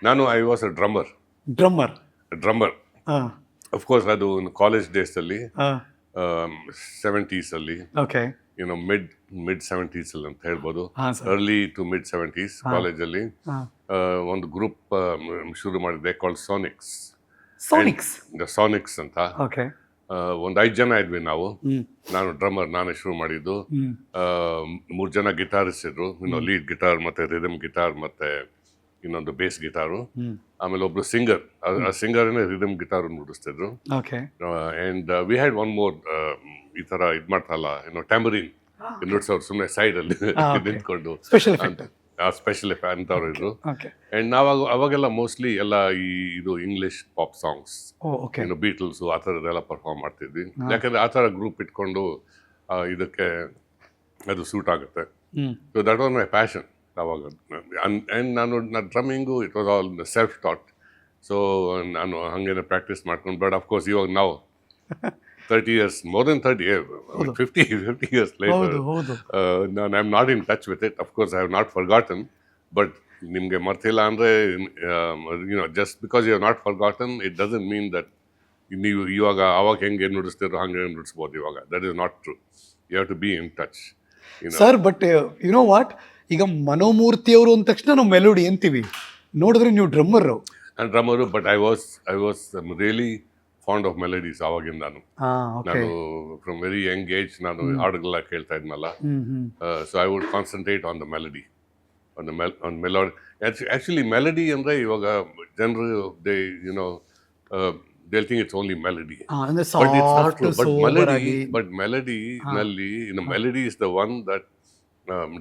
ನಾನು I was a drummer. Drummer. Drummer ಹಾಂ of course ಅದು ಕಾಲೇಜ್ ಡೇಸಲ್ಲಿ ಹಾಂ 70s ಅಲ್ಲಿ ಓಕೆ ಮಿಡ್ 70s ಅಲ್ಲಿ ಅಂತ ಹೇಳ್ಬೋದು. ಹಾಂ sir. Early to mid 70s ಕಾಲೇಜಲ್ಲಿ ಹಾಂ ಒಂದು ಗ್ರೂಪ್ ಶುರು ಮಾಡಿದ್ದೆ ಕಾಲ್ಡ್ ಸಾನಿಕ್ಸ್. ಸೋನಿಕ್ಸ್. ಸಾನಿಕ್ಸ್ ಅಂತ ಓಕೆ. ಒಂದು 5 ಜನ ಇದ್ವಿ ನಾವು. ನಾನು ಡ್ರಮ್ಮರ್, ನಾನೇ ಶುರು ಮಾಡಿದ್ದು. 3 ಜನ ಗಿಟಾರಿಸ್ಟ್ ಇದ್ರು, ಲೀಡ್ ಗಿಟಾರ್ ಮತ್ತೆ ರಿದಮ್ ಗಿಟಾರ್ ಮತ್ತೆ ಇನ್ನೊಂದು ಬೇಸ್ ಗಿಟಾರು. ಆಮೇಲೆ ಒಬ್ರು ಸಿಂಗರ್, ಆ ಸಿಂಗರ್ನೇ ರಿದಮ್ ಗಿಟಾರ್ ನುಡಿಸ್ತಿದ್ರು. Okay. And we had one more ಈ ತರ ಇದ್ ಮಾಡ್ತಾರಲ್ಲ ಟ್ಯಾಂಬರಿನ್ ನುಡ್ಸೋರು ಸುಮ್ಮನೆ ಸೈಡ್ ಅಲ್ಲಿ ನಿಂತ್ಕೊಂಡು ಸ್ಪೆಷಲ್ ಎಫೆಕ್ಟ್. ಸ್ಪೆಷಲ್ ಅಂತವ್ರು ಇದ್ರು. ಓಕೆ. ಅಂಡ್ ನಾವು ಅವಾಗೆಲ್ಲ ಮೋಸ್ಟ್ಲಿ ಎಲ್ಲ ಇದು English pop songs, okay. Beatles ಆ ಥರದ್ದೆಲ್ಲ ಪರ್ಫಾರ್ಮ್ ಮಾಡ್ತಿದ್ವಿ. ಯಾಕಂದ್ರೆ ಆ ಥರ ಗ್ರೂಪ್ ಇಟ್ಕೊಂಡು ಇದಕ್ಕೆ ಅದು ಸೂಟ್ ಆಗುತ್ತೆ. So that was my passion ಅವಾಗ. ಆ್ಯಂಡ್ ನಾನು drumming it was all self taught. So ನಾನು ಹಾಗೇನೆ ಪ್ರಾಕ್ಟೀಸ್ ಮಾಡ್ಕೊಂಡು, ಬಟ್ ಅಫ್ಕೋರ್ಸ್ ಇವಾಗ ನಾವು 30 years, more than 30 years, 50 years later, I am not in touch with it. Of course, I have not forgotten, but ನಿಮಗೆ ಮರ್ತಿಲ್ಲ ಅಂದರೆ just because you have not forgotten it doesn't mean that ನೀವು ಇವಾಗ ಅವಾಗ ಹೆಂಗೆ ನುಡಿಸ್ತಿರೋ ಹಂಗೆ ನುಡಿಸ್ಬೋದು ಇವಾಗ. That is not true. You have to be in touch. Sir, but you know what, ಈಗ ಮನೋಮೂರ್ತಿ ಅವರು ಅಂದ ತಕ್ಷಣ ನಾವು ಮೆಲೋಡಿ ಅಂತೀವಿ, ನೋಡಿದ್ರೆ ನೀವು ಡ್ರಮ್ಮರು. ನಾನು drummer, but I was really fond of melodies ಅವಾಗಿಂದಾನು. ನಾನು ಫ್ರಮ್ ವೆರಿ ಯಂಗ್ ಏಜ್ ನಾನು ಹಾಡುಗಳೆಲ್ಲ ಕೇಳ್ತಾ ಇದ್ನಲ್ಲ. So I would concentrate on the melody, on melody. Actually melody ಅಂದರೆ ಇವಾಗ ಜನರು they'll think it's only melody. But it's not true. But melody is the one that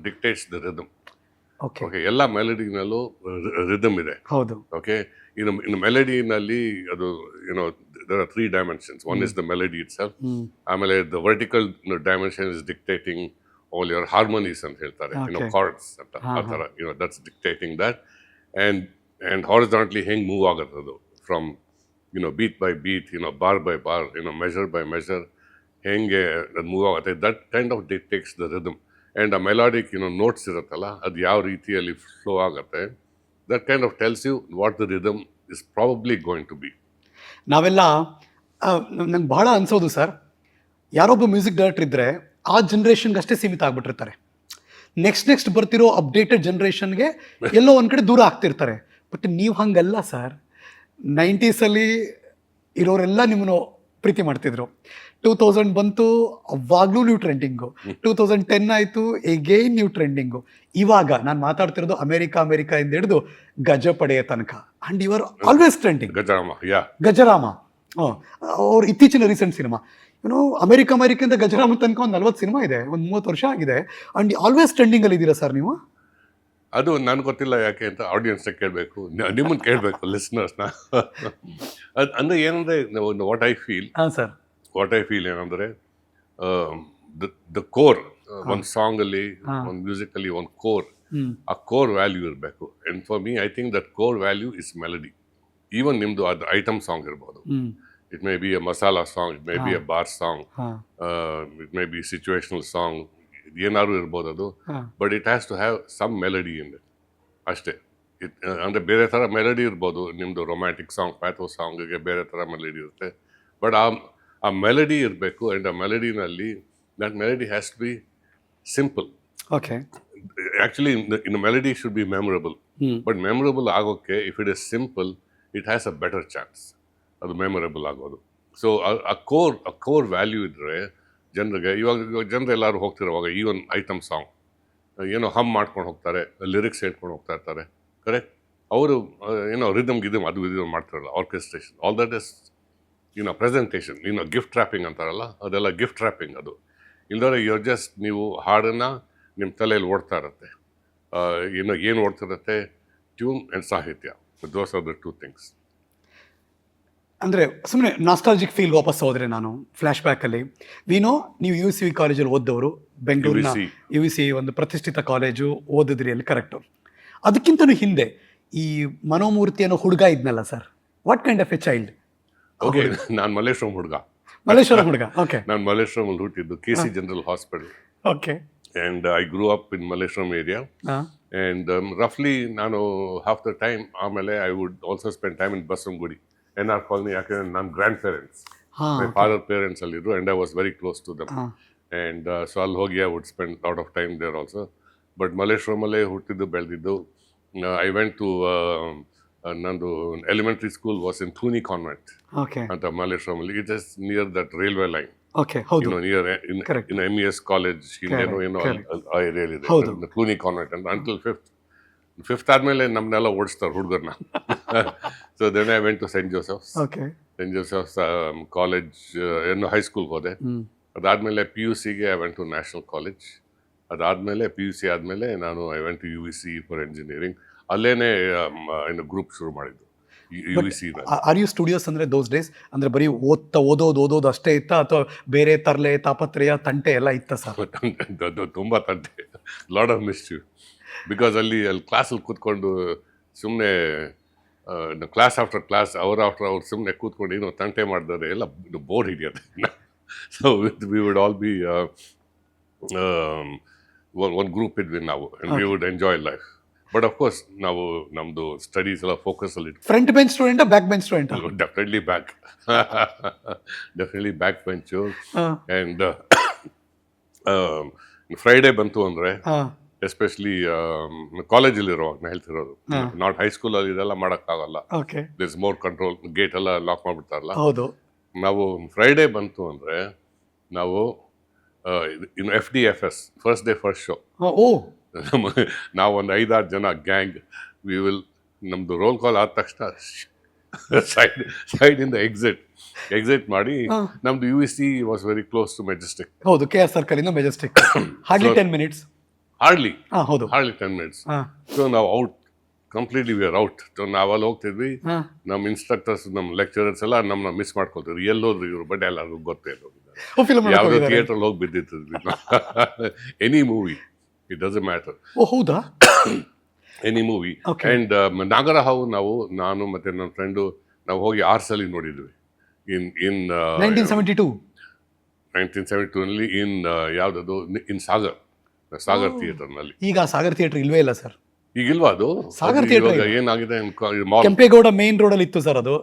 dictates the rhythm. Okay, ಎಲ್ಲ ಮೆಲಡಿನಲ್ಲೂ rhythm ಇದೆ. ಹೌದು. Okay, ಇನ್ನು ಮೆಲಡಿನಲ್ಲಿ ಅದು there are 3 dimensions. One is the melody itself. ಆಮೇಲೆ the vertical dimension is dictating all your harmonies ಅಂತ ಹೇಳ್ತಾರೆ, chords ಅಂತ ಆ ಥರ, that's dictating that. And horizontally ಹೆಂಗೆ ಮೂವ್ ಆಗುತ್ತೆ ಅದು from beat by beat, bar by bar, measure by measure, ಹೆಂಗೆ ಅದು ಮೂವ್ ಆಗುತ್ತೆ, that kind of dictates the rhythm. And a melodic notes ಇರುತ್ತಲ್ಲ, ಅದು ಯಾವ ರೀತಿಯಲ್ಲಿ ಫ್ಲೋ ಆಗುತ್ತೆ, that kind of tells you what the rhythm is probably going to be. ನಾವೆಲ್ಲ ನಂಗೆ ಬಹಳ ಅನ್ಸೋದು ಸರ್, ಯಾರೊಬ್ಬ ಮ್ಯೂಸಿಕ್ ಡೈರೆಕ್ಟರ್ ಇದ್ದರೆ ಆ ಜನ್ರೇಷನ್ಗೆ ಅಷ್ಟೇ ಸೀಮಿತ ಆಗ್ಬಿಟ್ಟಿರ್ತಾರೆ. ನೆಕ್ಸ್ಟ್ ಬರ್ತಿರೋ ಅಪ್ಡೇಟೆಡ್ ಜನ್ರೇಷನ್ಗೆ ಎಲ್ಲೋ ಒಂದು ಕಡೆ ದೂರ ಆಗ್ತಿರ್ತಾರೆ. ಬಟ್ ನೀವು ಹಂಗಲ್ಲ ಸರ್. 90s ಇರೋರೆಲ್ಲ ನಿಮ್ಮನ್ನು ಪ್ರೀತಿ ಮಾಡ್ತಿದ್ರು. 2000 ಬಂತು, ಅವಾಗಲೂ ನೀವು ಟ್ರೆಂಡಿಂಗು. 2010 ಆಯಿತು, ಎಗೇನ್ ನೀವು ಟ್ರೆಂಡಿಂಗು. ಇವಾಗ ನಾನು ಮಾತಾಡ್ತಿರೋದು ಅಮೆರಿಕ ಇಂದ ಹಿಡಿದು ಗಜಪಡೆಯ ತನಕ. And you are always trending. Gajarama ಅವ್ರ ಇತ್ತೀಚಿನ ರೀಸೆಂಟ್ ಸಿನಿಮಾ, ಅಮೆರಿಕದಿಂದ ಗಜರಾಮ ತನಕ ಒಂದು 40 ಸಿನಿಮಾ ಇದೆ, ಒಂದು 30 ವರ್ಷ ಆಗಿದೆ. ಆ್ಯಂಡ್ ಆಲ್ವೇಸ್ ಟ್ರೆಂಡಿಂಗಲ್ಲಿ ಇದ್ದೀರಾ ಸರ್ ನೀವು. ಅದು ನನಗೆ ಗೊತ್ತಿಲ್ಲ ಯಾಕೆ ಅಂತ ಆಡಿಯನ್ಸ್ನ ಕೇಳಬೇಕು, ನಿಮ್ಮನ್ನು ಕೇಳಬೇಕು, ಲಿಸ್ನರ್ಸ್ನ. ಅಂದರೆ ಏನಂದರೆ ವಾಟ್ ಐ ಫೀಲ್ ಏನಂದರೆ ದ ಕೋರ್, ಒಂದು ಸಾಂಗಲ್ಲಿ, ಒಂದು ಮ್ಯೂಸಿಕಲ್ಲಿ ಒಂದು ಕೋರ್, ಆ ಕೋರ್ ವ್ಯಾಲ್ಯೂ ಇರಬೇಕು. And for me I think that core value is melody. Even ನಿಮ್ಮದು ಅದು ಐಟಮ್ ಸಾಂಗ್ ಇರ್ಬೋದು, it may be a masala song, it may be a bar song, it may be situational song, ಏನಾದ್ರು ಇರ್ಬೋದು ಅದು. But it has to have some melody in it ಅಷ್ಟೇ. ಅಂದರೆ ಬೇರೆ ಥರ ಮೆಲಡಿ ಇರ್ಬೋದು, ನಿಮ್ಮದು ರೊಮ್ಯಾಂಟಿಕ್ ಸಾಂಗ್, ಪ್ಯಾಥೋ ಸಾಂಗಿಗೆ ಬೇರೆ ಥರ ಮೆಲಡಿ ಇರುತ್ತೆ. ಬಟ್ ಆ ಮೆಲಡಿ ಇರಬೇಕು. ಆ್ಯಂಡ್ ಆ ಮೆಲಡಿನಲ್ಲಿ that melody has to be simple. Okay. Actually in melody should be memorable. But memorable ಆಗೋಕ್ಕೆ if it is simple, it has a better chance ಅದು ಮೆಮೊರೇಬಲ್ ಆಗೋದು. ಸೊ ಆ ಕೋರ್ ವ್ಯಾಲ್ಯೂ ಇದ್ದರೆ ಜನರಿಗೆ, ಇವಾಗ ಜನರು ಎಲ್ಲರೂ ಹೋಗ್ತಿರೋವಾಗ ಈ ಒಂದು ಐಟಮ್ ಸಾಂಗ್ ಹಮ್ ಮಾಡ್ಕೊಂಡು ಹೋಗ್ತಾರೆ, ಲಿರಿಕ್ಸ್ ಹೇಳ್ಕೊಂಡು ಹೋಗ್ತಾ ಇರ್ತಾರೆ. ಕರೆಕ್ಟ್, ಅವರು ರಿದಮ್ ಅದು ಇದು ಮಾಡ್ತಾರಲ್ಲ, orchestration, all that is presentation. Gift wrapping ಅಂತಾರಲ್ಲ, ಅದೆಲ್ಲ ಗಿಫ್ಟ್ ರ್ಯಾಪಿಂಗ್. ಅದು ಇಲ್ದರೆ ಯುವರ್ ಜಸ್ಟ್ ನೀವು ಹಾಡನ್ನು ನಿಮ್ಮ ತಲೆಯಲ್ಲಿ ಓಡ್ತಾ ಇರುತ್ತೆ. ಏನು ಓಡ್ತಿರುತ್ತೆ? ಟ್ಯೂನ್ ಆ್ಯಂಡ್ ಸಾಹಿತ್ಯ. Those are the 2 things. ಅಂದರೆ ಸುಮ್ಮನೆ ನಾಸ್ಟಾಲಜಿಕ್ ಫೀಲ್ ವಾಪಸ್ ಹೋದರೆ, ನಾನು ಫ್ಲ್ಯಾಶ್ ಬ್ಯಾಕಲ್ಲಿ ನೀವು UC ಕಾಲೇಜಲ್ಲಿ ಓದ್ದವರು, ಬೆಂಗಳೂರಿನ UC ಒಂದು ಪ್ರತಿಷ್ಠಿತ ಕಾಲೇಜು ಓದಿದ್ರಿ ಅಲ್ಲಿ, ಕರೆಕ್ಟು. ಅದಕ್ಕಿಂತಲೂ ಹಿಂದೆ ಈ ಮನೋಮೂರ್ತಿ ಅನ್ನೋ ಹುಡುಗ ಇದ್ನಲ್ಲ sir, what kind of a child? Okay, ನಾನು ಮಲ್ಲೇಶ್ವರಂ ಹುಡುಗ. ಓಕೆ. ನಾನು ಮಲ್ಲೇಶ್ವರಮಲ್ಲಿ ಹುಟ್ಟಿದ್ದು, KC general hospital. Okay. and I grew up in Malleshwaram area. And roughly ನಾನು half the time ಆಮೇಲೆ I would also spend time in Baswangudi NR colony ಯಾಕಂದ್ರೆ ನನ್ನ grand parents my father parents ಅಲ್ಲಿದ್ರು and I was very close to them. And so ಅಲ್ಲಿ ಹೋಗಿ I would spend a lot of time there also. But ಮಲ್ಲೇಶ್ವರಮಲ್ಲೇ ಹುಟ್ಟಿದ್ದು ಬೆಳೆದಿದ್ದು. I went to ನಂದು elementary school was in Cluny Convent ಅಂತ ಮಲ್ಲೇಶ್ವರಮಲ್ಲಿ. It is near that railway line. Okay, ಹೌದು. You know, near in MES college, ಆ ಏರಿಯಲ್ಲಿ ಇದೆ Cluny Convent. And until fifth ಆದ್ಮೇಲೆ ನಮ್ಮನ್ನೆಲ್ಲ ಓಡಿಸ್ತಾರೆ ಹುಡುಗರನ್ನ. So then I went to St. Joseph's. St. Joseph's college ಹೈಸ್ಕೂಲ್ಗೆ ಹೋದೆ. ಅದಾದ್ಮೇಲೆ PUCಗೆ I went to National College. ಅದಾದ್ಮೇಲೆ PUC ಆದ್ಮೇಲೆ ನಾನು I went to UVC for engineering. ಅಲ್ಲೇನೆ ಗ್ರೂಪ್ ಶುರು ಮಾಡಿದ್ದು UVC. ಆರ್ ಯು ಸ್ಟುಡಿಯೋಸ್ ಅಂದ್ರೆ ದೋಸ್ ಡೇಸ್ ಅಂದ್ರೆ ಬರೀ ಓದೋದು ಅಷ್ಟೇ ಇತ್ತಾ ಅಥವಾ ಬೇರೆ ತರಲೆ ತಾಪತ್ರಯ ತಂಟೆ ಎಲ್ಲ ಇತ್ತ ಸರ್? ತುಂಬಾ ತಂಟೆ, ಲಾಟ್ ಆಫ್ ಮಿಸ್ಚೀವ್. ಬಿಕಾಸ್ ಅಲ್ಲಿ ಕ್ಲಾಸಲ್ಲಿ ಕೂತ್ಕೊಂಡು ಸುಮ್ಮನೆ class after class hour after ಅವ್ರು ಸುಮ್ಮನೆ ಕೂತ್ಕೊಂಡು ಏನೋ ತಂಟೆ ಮಾಡಿದರೆ ಎಲ್ಲ ಬೋರ್ ಹಿಡಿಯೋದು. So we would all be ಒಂದು ಗ್ರೂಪ್ ಇದ್ವಿ ನಾವು, and we would enjoy life. But of course ನಾವು ನಮ್ದು ಸ್ಟಡೀಸ್ ಎಲ್ಲ ಫೋಕಸ್ ಅಲ್ಲಿ. Front bench student, back bench student? Definitely back, definitely back bench. And Friday ಬಂತು ಅಂದ್ರೆ ಎಸ್ಪೆಷಲಿ ಕಾಲೇಜಲ್ಲಿರುವಾಗ ನಾ ಹೇಳ್ತಿರೋದು, ನಾಟ್ ಹೈಸ್ಕೂಲಲ್ಲಿ ಇದೆಲ್ಲ ಮಾಡೋಕ್ಕಾಗಲ್ಲ. ದಿಸ್ ಮೋರ್ ಕಂಟ್ರೋಲ್, ಗೇಟ್ ಎಲ್ಲ ಲಾಕ್ ಮಾಡಿಬಿಡ್ತಾರಲ್ಲ. ನಾವು ಫ್ರೈಡೇ ಬಂತು ಅಂದರೆ ನಾವು ಇನ್ನು FDFS, first day first show, ನಾವು ಒಂದು 5-6 ಜನ ಗ್ಯಾಂಗ್, ವಿ ವಿಲ್ ನಮ್ಮದು ರೋಲ್ ಕಾಲ್ ಆದ ತಕ್ಷಣ ಸೈಡಿಂದ ಎಕ್ಸಿಟ್ ಮಾಡಿ. ನಮ್ದು UVC was very close to Majestic. ಹೌದು, KR ಸರ್ಕಲ್ ಇಂದ Majestic hardly 10 minutes. Hardly 10 minutes. So ನಾವು out, completely we are out. So ನಾವಲ್ಲಿ ಹೋಗ್ತಿದ್ವಿ, ನಮ್ಮ ಇನ್ಸ್ಟ್ರಕ್ಟರ್ಸ್, ನಮ್ಮ ಲೆಕ್ಚರರ್ಸ್ ಎಲ್ಲ ನಮ್ಮನ್ನ ಮಿಸ್ ಮಾಡ್ಕೊಳ್ತಿದ್ರು. ಎಲ್ಲೋದ್ರು ಇವರು, ಬಟ್ ಎಲ್ಲರಿಗೂ ಗೊತ್ತೇ ಇಲ್ಲ ಯಾವುದೋ ಥಿಯೇಟ್ರಲ್ಲಿ ಹೋಗಿ ಬಿದ್ದಿರ್ತಿದ್ವಿ. Any movie, it doesn't matter. ಹೌದಾ? Any movie. ಅಂಡ್ ನಾಗರಹಾವು ನಾನು ಮತ್ತೆ ನನ್ನ ಫ್ರೆಂಡು ನಾವು ಹೋಗಿ ಆರ್ಸಲ್ಲಿ ನೋಡಿದ್ವಿ. ಇನ್ 1972 ಇನ್ ಯಾವ್ದದು, ಇನ್ ಸಾಗರ್ ಥಿಯೇಟರ್ನಲ್ಲಿ. ಈಗ ಸಾಗರ್ ಥಿಯೇಟರ್ ಇಲ್ವೇ ಇಲ್ಲ ಸರ್. ಈಗಿಲ್ವಾ ಅದು? ಸಾಗರ್ ಥಿಯೇಟರ್ ಏನಾಗಿದೆ, ಕೆಂಪೇಗೌಡ ಮೇನ್ ರೋಡ್ ಅಲ್ಲಿ ಇತ್ತು ಸರ್ ಅದು.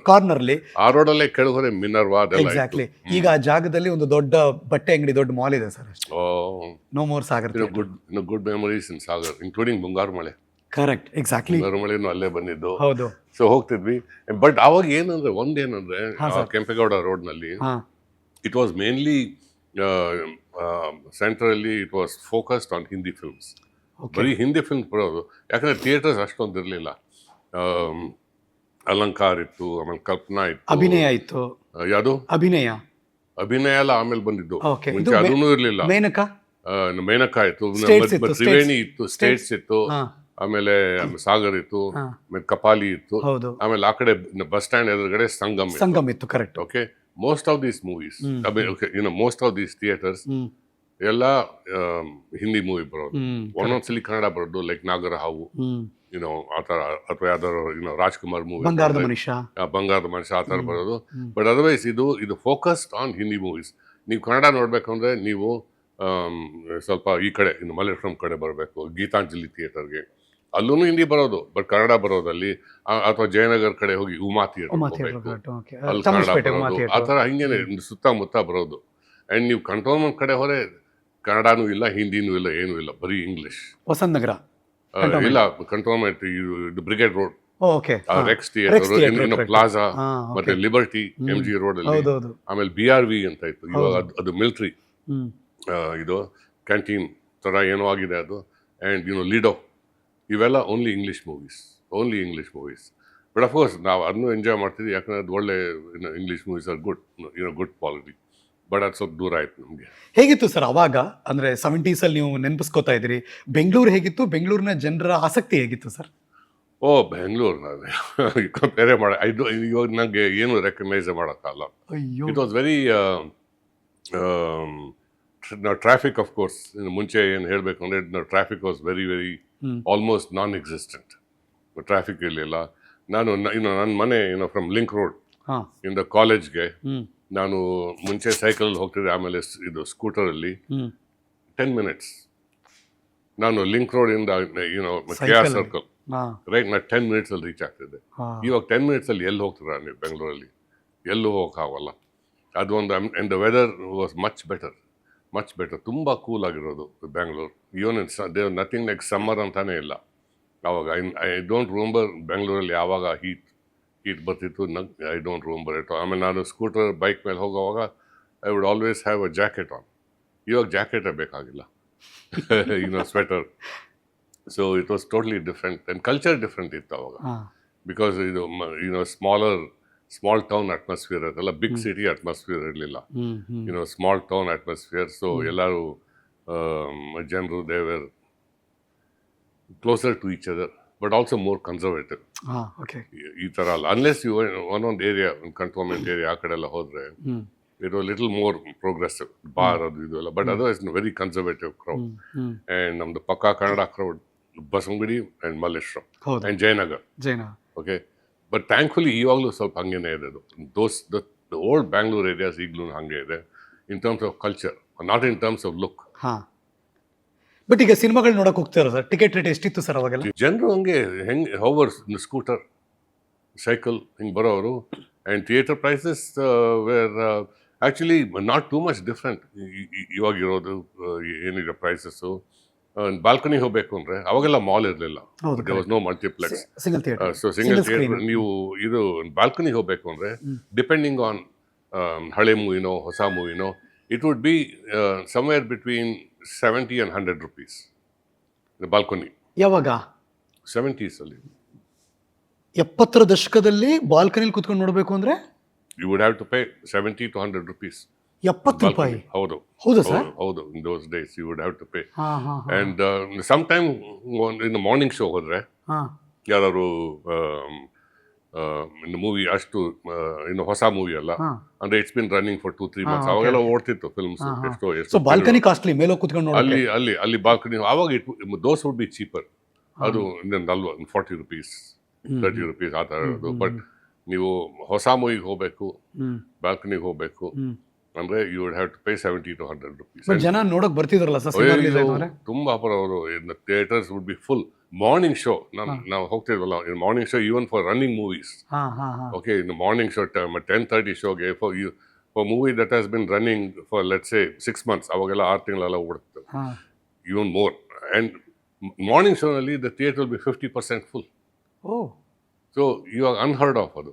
ಕಾರ್ನರ್ ಅಲ್ಲಿ, ಆ ರೋಡ್ ಅಲ್ಲೇ ಕೆಳಗಡೆ ಮಿನರ್ವಾ ಅದೆಲ್ಲ. ಎಕ್ಸಾಕ್ಟ್ಲಿ. ಈಗ ಆ ಜಾಗದಲ್ಲಿ ಒಂದು ದೊಡ್ಡ ಬಟ್ಟೆ ಅಂಗಡಿ, ದೊಡ್ಡ ಮಾಲ್ ಇದೆ sir. No more Sagar. Good memories in Sagar, including Bangara Male. Correct, exactly. ಬಂಗಾರ ಮಳೆನೂ ಅಲ್ಲೇ ಬಂದಿದ್ದು. ಹೌದು. ಸೊ ಹೋಗ್ತಿದ್ವಿ. ಬಟ್ ಅವಾಗ ಏನಂದ್ರೆ ಒಂದೇನಂದ್ರೆ ಕೆಂಪೇಗೌಡ ರೋಡ್ ನಲ್ಲಿ ಇಟ್ ವಾಸ್ ಮೇನ್ಲಿ ಸೆಂಟ್ರಲ್ಲಿ it was focused on Hindi films. ಬರೀ ಹಿಂದಿ ಫಿಲ್ಮ್ ಬರೋದು, ಯಾಕಂದ್ರೆ ಥಿಯೇಟರ್ಸ್ ಅಷ್ಟೊಂದು ಇರಲಿಲ್ಲ. ಅಲಂಕಾರ ಇತ್ತು, ಆಮೇಲೆ ಕಲ್ಪನಾ ಇತ್ತು, ಅಭಿನಯ ಇತ್ತು. ಯಾವುದು ಅಭಿನಯ ಎಲ್ಲ ಆಮೇಲೆ ಬಂದಿದ್ದು, ಮುಂಚೆ ಅದೂ ಇರಲಿಲ್ಲ. ಮೇನಕಾ ಇತ್ತು, ತ್ರಿವೇಣಿ ಇತ್ತು, ಸ್ಟೇಟ್ಸ್ ಇತ್ತು, ಆಮೇಲೆ ಸಾಗರ್ ಇತ್ತು, ಆಮೇಲೆ ಕಪಾಲಿ ಇತ್ತು, ಆಮೇಲೆ ಆ ಕಡೆ ಬಸ್ ಸ್ಟ್ಯಾಂಡ್ ಎದುರುಗಡೆ ಸಂಗಮ್ ಇತ್ತು. Correct. Okay, most of these movies, most of these theatres ಎಲ್ಲ ಹಿಂದಿ ಮೂವಿ ಬರೋದು. ಒಂದೊಂದ್ಸಲಿ ಕನ್ನಡ ಬರೋದು, ಲೈಕ್ ನಾಗರಹಾವು, ಆ ಥರ, ಅಥವಾ ಯಾವ್ದಾದ್ರು ರಾಜ್ಕುಮಾರ್ ಮೂವಿ, ಬಂಗಾರದ ಮನುಷ್ಯ ಆ ಥರ ಬರೋದು. ಬಟ್ ಅದರ್ವೈಸ್ ಇದು ಫೋಕಸ್ಡ್ ಆನ್ ಹಿಂದಿ ಮೂವೀಸ್. ನೀವು ಕನ್ನಡ ನೋಡ್ಬೇಕಂದ್ರೆ ನೀವು ಸ್ವಲ್ಪ ಈ ಕಡೆ, ಇನ್ನು ಮಲ್ಲೇಶ್ವರಂ ಕಡೆ ಬರಬೇಕು, ಗೀತಾಂಜಲಿ ಥಿಯೇಟರ್ಗೆ. ಅಲ್ಲೂ ಹಿಂದಿ ಬರೋದು, ಬಟ್ ಕನ್ನಡ ಬರೋದಲ್ಲಿ, ಅಥವಾ ಜಯನಗರ್ ಕಡೆ ಹೋಗಿ ಉಮಾ ಥಿಯೇಟರ್ ಹೋಗ್ಬೇಕು, ಅಲ್ಲಿ ಕನ್ನಡ ಬರೋದು. ಆ ಥರ ಹಿಂಗೇನೆ ಸುತ್ತಮುತ್ತ ಬರೋದು. ಆ್ಯಂಡ್ ನೀವು ಕಂಟೋನ್ಮೆಂಟ್ ಕಡೆ ಹೋದ್ರೆ ಕನ್ನಡನೂ ಇಲ್ಲ, ಹಿಂದಿನೂ ಇಲ್ಲ, ಏನೂ ಇಲ್ಲ, ಬರೀ ಇಂಗ್ಲಿಷ್. ವಸಂತ ನಗರ ಇಲ್ಲ, ಕಂಟೋನ್ಮೆಂಟ್, ಇದು brigade road, Rex theatre, plaza, ಮತ್ತೆ ಲಿಬರ್ಟಿ, MG ರೋಡ್ ಅಲ್ಲಿ. ಆಮೇಲೆ BRV ಅಂತ ಇತ್ತು, ಇವಾಗ ಅದು ಮಿಲಿಟರಿ ಇದು ಕ್ಯಾಂಟೀನ್ ಥರ ಏನೋ ಆಗಿದೆ ಅದು. ಆ್ಯಂಡ್ ಲೀಡೋ, ಇವೆಲ್ಲ only English movies. But of course ನಾವು ಅದನ್ನು ಎಂಜಾಯ್ ಮಾಡ್ತಿದ್ವಿ, ಯಾಕಂದ್ರೆ ಅದು ಒಳ್ಳೆ English movies are good, good quality. But ಅದು ಸ್ವಲ್ಪ ದೂರ ಆಯ್ತು ನಮಗೆ. ಹೇಗಿತ್ತು ಸರ್ ಅವಾಗ, ಅಂದರೆ 70s ಅಲ್ಲಿ ನೀವು ನೆನಪಿಸ್ಕೋತಾ ಇದ್ದೀರಿ, ಬೆಂಗಳೂರು ಹೇಗಿತ್ತು? ಬೆಂಗಳೂರಿನ ಜನರ ಆಸಕ್ತಿ ಹೇಗಿತ್ತು ಸರ್? ಬೆಂಗಳೂರು ಬೇರೆ ಇವಾಗ ನನಗೆ ಏನು ರೆಕಗ್ನೈಸ್ ಮಾಡೋಕ್ಕಲ್ಲ. It was very traffic, of course. ಮುಂಚೆ ಏನು ಹೇಳಬೇಕು ಅಂದರೆ traffic was very almost non existent. Traffic ಇರಲಿಲ್ಲ. ನನ್ನ ಮನೆ ಫ್ರಮ್ ಲಿಂಕ್ ರೋಡ್ ಇಂದ ಕಾಲೇಜ್ಗೆ ನಾನು ಮುಂಚೆ ಸೈಕಲಲ್ಲಿ ಹೋಗ್ತಿದ್ದೆ, ಆಮೇಲೆ ಇದು ಸ್ಕೂಟರಲ್ಲಿ 10 ಮಿನಿಟ್ಸ್. ನಾನು ಲಿಂಕ್ ರೋಡಿಂದ ಕೆ ಆರ್ ಸರ್ಕಲ್ ರೈಟ್, ನಾನು 10 ಮಿನಿಟ್ಸಲ್ಲಿ ರೀಚ್ ಆಗ್ತಿದ್ದೆ. ಇವಾಗ 10 ಮಿನಿಟ್ಸಲ್ಲಿ ಎಲ್ಲಿ ಹೋಗ್ತೀರಾ ನೀವು ಬೆಂಗಳೂರಲ್ಲಿ? ಎಲ್ಲೂ ಹೋಗೋಕ್ಕಾಗಲ್ಲ. ಅದು ಒಂದು, and the weather was much better, ತುಂಬ ಕೂಲ್ ಆಗಿರೋದು Bangalore. Even there nothing like summer ಅಂತಾನೆ ಇಲ್ಲ ಆವಾಗ. ಐ ಡೋಂಟ್ ರಿಮೆಂಬರ್ ಬೆಂಗಳೂರಲ್ಲಿ ಯಾವಾಗ ಹೀಟ್ ಬರ್ತಿತ್ತು, ಐ ಡೋಂಟ್ ರಿಮೆಂಬರ್ ಇಟ್. ಆಮೇಲೆ ನಾನು ಸ್ಕೂಟರ್ ಬೈಕ್ ಮೇಲೆ ಹೋಗೋವಾಗ I would always have a jacket on. ಇವಾಗ ಜಾಕೆಟೇ ಬೇಕಾಗಿಲ್ಲ, sweater. So it was totally different, and culture different ಇತ್ತು ಅವಾಗ. ಬಿಕಾಸ್ ಇದು ಸ್ಮಾಲ್ ಟೌನ್ ಅಟ್ಮಾಸ್ಫಿಯರ್ ಅದೆಲ್ಲ, ಬಿಗ್ ಸಿಟಿ ಅಟ್ಮಾಸ್ಫಿಯರ್ ಇರಲಿಲ್ಲ. Small town atmosphere. ಸೊ ಎಲ್ಲರೂ ಜನರು they were closer to each other, but also more conservative. ಈ ಥರ ಅಲ್ಲ. ಅನ್ಲೆಸ್ ಯು ಒಂದೊಂದು ಏರಿಯಾ, ಕಂಟೋನ್ಮೆಂಟ್ ಏರಿಯಾ ಆ ಕಡೆ ಎಲ್ಲ ಹೋದರೆ it was little more progressive, bar ಅದು ಇದು ಎಲ್ಲ. But otherwise very conservative crowd. And ನಮ್ದು ಪಕ್ಕಾ Kannada crowd, Basavanagudi and Malleshwaram and Jayanagar. Okay, but thankfully ಇವಾಗಲೂ ಸ್ವಲ್ಪ ಹಂಗೇನೆ ಇದೆ. ದ ಓಲ್ಡ್ ಬ್ಯಾಂಗ್ಳೂರ್ ಏರಿಯಾಸ್ ಈಗಲೂ ಹಂಗೆ ಇದೆ in terms of culture, not in terms of look. But ಈಗ ಸಿನಿಮಾಗಳು ನೋಡಕ್ ಹೋಗ್ತಾರ ಸರ್, ಟಿಕೆಟ್ ರೇಟ್ ಎಷ್ಟಿತ್ತು ಸರ್ ಅವಾಗೆಲ್ಲ? ಜನರು ಹಂಗೆ ಹೋಗೋರು ಸ್ಕೂಟರ್, ಸೈಕಲ್ ಹಿಂಗೆ ಬರೋರು. And theatre prices were actually not too much different ಇವಾಗಿರೋದು. ಏನಿದೆ ಪ್ರೈಸಸ್ಸು. ಬಾಲ್ಕನಿ ಹೋಗಬೇಕು ಅಂದರೆ ಅವಾಗೆಲ್ಲ ಮಾಲ್ ಇರಲಿಲ್ಲ, there was no multiplex. So single theatre. ನೀವು ಇದು ಬಾಲ್ಕನಿ ಹೋಗಬೇಕು ಅಂದರೆ ಡಿಪೆಂಡಿಂಗ್ ಆನ್ ಹಳೆ ಮೂವಿನೋ ಹೊಸ ಮೂವಿನೋ, it would be somewhere between 70 and 100 rupees balcony. ಯಾವಾಗ? 70s ಅಲ್ಲಿ, 70ರ ದಶಕದಲ್ಲಿ ಬಾಲ್ಕನಿಲಿ ಕುತ್ಕೊಂಡು ನೋಡಬೇಕು ಅಂದ್ರೆ you would have to pay 70 to 100 rupees. 70 ರೂಪಾಯಿ? ಹೌದು. ಹೌದಾ ಸರ್? ಹೌದು. In those days you would have to pay. And some time in morning show ಹೋದ್ರೆ ಯಾರು ಇನ್ನು ಮೂವಿ ಅಷ್ಟು ಇನ್ನು ಹೊಸ ಮೂವಿ ಅಲ್ಲ ಅಂದ್ರೆ it's been running for 2-3 months, ಅವಾಗೆಲ್ಲ ಓಡ್ತಿತ್ತು ಫಿಲ್ಮ್ಸ್. ಸೊ ಬಾಲ್ಕನಿ ಕಾಸ್ಟ್ಲಿ, ಮೇಲೆ ಕುತ್ಕೊಂಡು ಅಲ್ಲಿ ಬಾಲ್ಕನಿ ಅವಾಗ ದೋಸ್ ವುಡ್ ಬಿ ಚೀಪರ್. ಅದು 40 rupees 30 rupees ಆ ಥರ ಇರೋದು. ಬಟ್ ನೀವು ಹೊಸ ಮೂವಿಗೆ ಹೋಗಬೇಕು, ಬಾಲ್ಕನಿಗೆ ಹೋಗಬೇಕು ಅಂದ್ರೆ you would have to pay 70 to 100 rupees. ಜನ ನೋಡಕ್ ಬರ್ತಿದ್ರಲ್ಲ ಸರ್? ತುಂಬಾ ಅವರು theatres would be full. Morning show ನಾವು ಹೋಗ್ತಿದ್ವಲ್ಲ, morning show even for running movies. Okay, in morning show 10:30 ಶೋಗೆ for movie that has been running for let's say 6 months, ಅವಾಗೆಲ್ಲ 6 ತಿಂಗಳೆಲ್ಲ ಓಡುತ್ತೆ, ಈವನ್ ಮೋರ್. ಆ್ಯಂಡ್ ಮಾರ್ನಿಂಗ್ ಶೋನಲ್ಲಿ the theatre will be 50% full. So ಇವಾಗ unheard of ಅದು.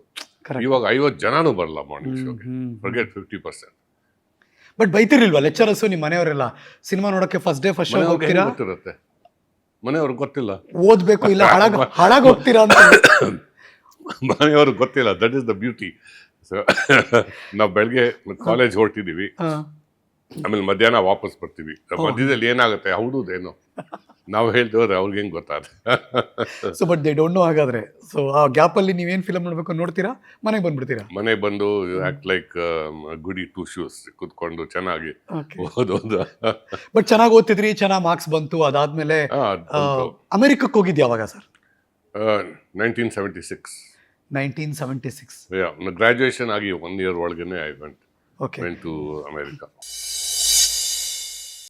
ಇವಾಗ 50 ಜನನೂ ಬರಲ್ಲ ಮಾರ್ನಿಂಗ್ ಶೋಗೆ, ಫರ್ಗೆಟ್ 50%. ಬಟ್ ಬೈತಿರ್ಲಿಲ್ವಾ ಲೆಕ್ಚರರ್ಸು ನಿಮ್ಮ ಮನೆಯವರೆಲ್ಲ ಸಿನಿಮಾ ನೋಡಕ್ಕೆ ಫಸ್ಟ್ ಡೇ ಫಸ್ಟ್ ಶೋ ಹೋಗ್ತೀರಾ? ಗೊತ್ತಿರುತ್ತೆ, ಮನೆಯವ್ರಿಗೆ ಗೊತ್ತಿಲ್ಲ. ಓದ್ಬೇಕು ಇಲ್ಲ ಹಾಳಾಗಿ ಹೋಗ್ತೀರಾ ಅಂತ ಮನೆಯವ್ರಿಗೆ ಗೊತ್ತಿಲ್ಲ. That is the beauty. So ನಾವು ಬೆಳಗ್ಗೆ ಕಾಲೇಜ್ ಹೊರಟಿದ್ದೀವಿ, ಆಮೇಲೆ ಮಧ್ಯಾಹ್ನ ವಾಪಸ್ ಬರ್ತೀವಿ. ಮಧ್ಯದಲ್ಲಿ ಏನಾಗುತ್ತೆ ಹೌದೇನೋ ನಾವು ಹೇಳ್ತೇವ್ರೆ ಅವ್ರಿಗೆ ಹೆಂಗೆ ಗೊತ್ತಾದ್ರೆ. So but they don't know. ಹಾಗಾದ್ರೆ ಸೊ ಆ ಗ್ಯಾಪಲ್ಲಿ ನೀವೇನು ಫಿಲಮ್ ನೋಡ್ಬೇಕು ನೋಡ್ತೀರಾ, ಮನೆಗೆ ಬಂದ್ಬಿಡ್ತೀರಾ? ಮನೆಗೆ ಬಂದು ಆಕ್ಟ್ ಲೈಕ್ ಗುಡಿ 2 shoes ಕುತ್ಕೊಂಡು ಚೆನ್ನಾಗಿ ಓದೋದು. ಬಟ್ ಚೆನ್ನಾಗಿ ಓದ್ತಿದ್ರಿ, ಚೆನ್ನಾಗಿ ಮಾರ್ಕ್ಸ್ ಬಂತು. ಅದಾದ್ಮೇಲೆ ಅಮೆರಿಕಕ್ಕೆ ಹೋಗಿದ್ದು ಯಾವಾಗ ಸರ್? 1976. 1976. ಗ್ರಾಜುಯೇಷನ್ ಆಗಿ 1 year ಒಳಗೇನೆ ಐ ವೆಂಟ್ ಟು ಅಮೆರಿಕಾ.